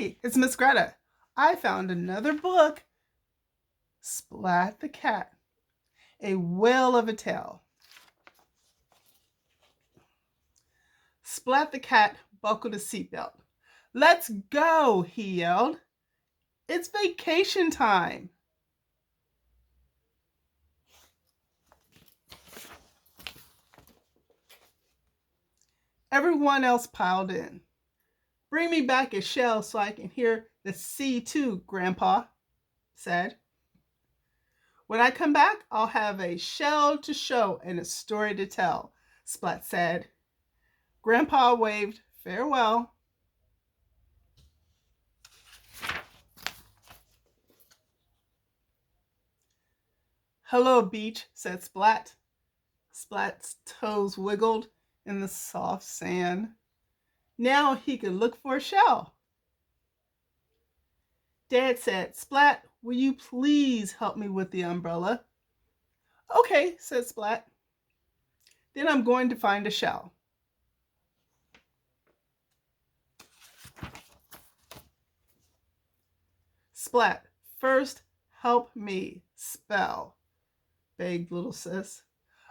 Hey, it's Miss Greta. I found another book, Splat the Cat, a whale of a tale. Splat the cat buckled his seatbelt. Let's go, he yelled. It's vacation time. Everyone else piled in. Bring me back a shell so I can hear the sea too, Grandpa said. When I come back, I'll have a shell to show and a story to tell, Splat said. Grandpa waved farewell. Hello, beach, said Splat. Splat's toes wiggled in the soft sand. Now he could look for a shell. Dad said, Splat, will you please help me with the umbrella? Okay, said Splat. Then I'm going to find a shell. Splat, first help me spell, begged little sis.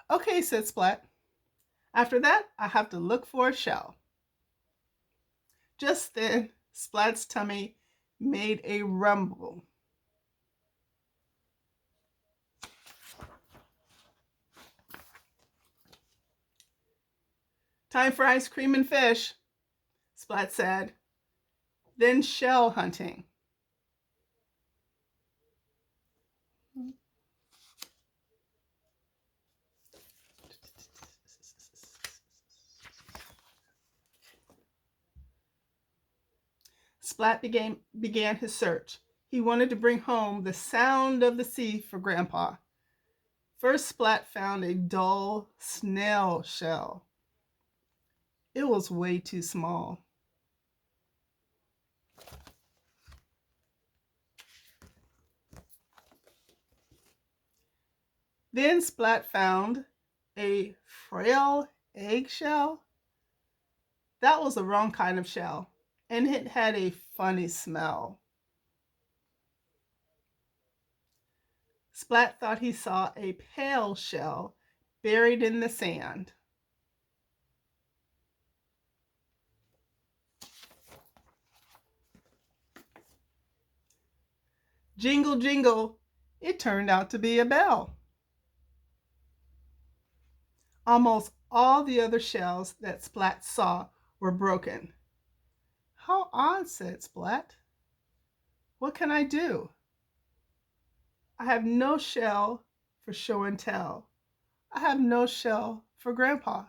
Okay, said Splat. After that, I have to look for a shell. Just then, Splat's tummy made a rumble. Time for ice cream and fish, Splat said. Then shell hunting. Splat began his search. He wanted to bring home the sound of the sea for Grandpa. First, Splat found a dull snail shell. It was way too small. Then Splat found a frail eggshell. That was the wrong kind of shell, and it had a funny smell. Splat thought he saw a pale shell buried in the sand. Jingle, jingle, it turned out to be a bell. Almost all the other shells that Splat saw were broken. How odd, said Splat. What can I do? I have no shell for show and tell. I have no shell for Grandpa.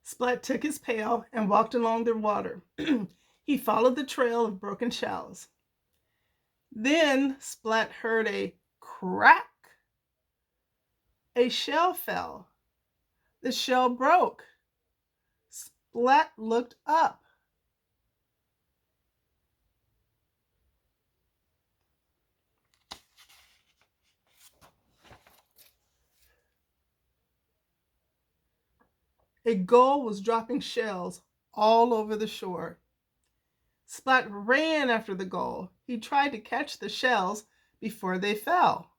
Splat took his pail and walked along the water. He followed the trail of broken shells. Then Splat heard a crack. A shell fell. The shell broke. Splat looked up. A gull was dropping shells all over the shore. Splat ran after the gull. He tried to catch the shells before they fell.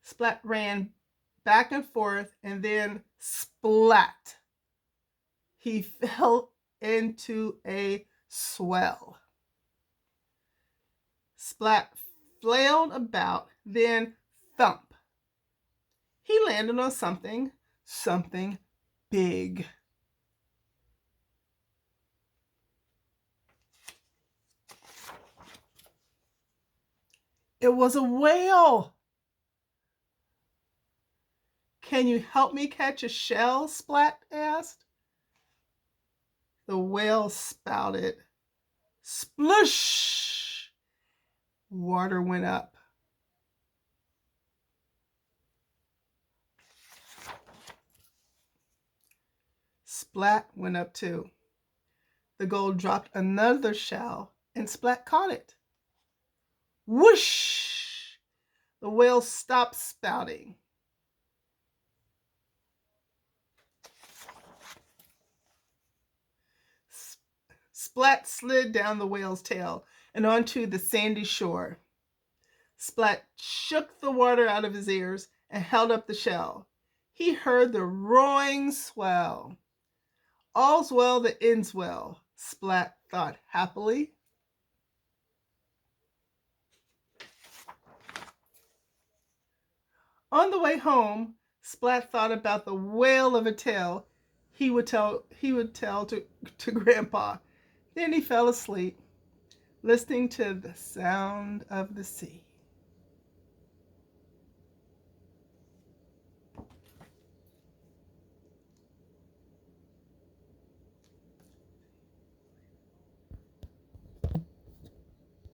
Splat ran back and forth and then splat. He fell into a swell. Splat flailed about, then thump. He landed on something big. It was a whale. Can you help me catch a shell? Splat asked. The whale spouted. Sploosh! Water went up. Splat went up too. the gull dropped another shell, and Splat caught it. Whoosh! The whale stopped spouting. Splat slid down the whale's tail and onto the sandy shore. Splat shook the water out of his ears and held up the shell. He heard the roaring swell. All's well that ends well, Splat thought happily. On the way home, Splat thought about the whale of a tale he would tell to Grandpa. Then he fell asleep, listening to the sound of the sea.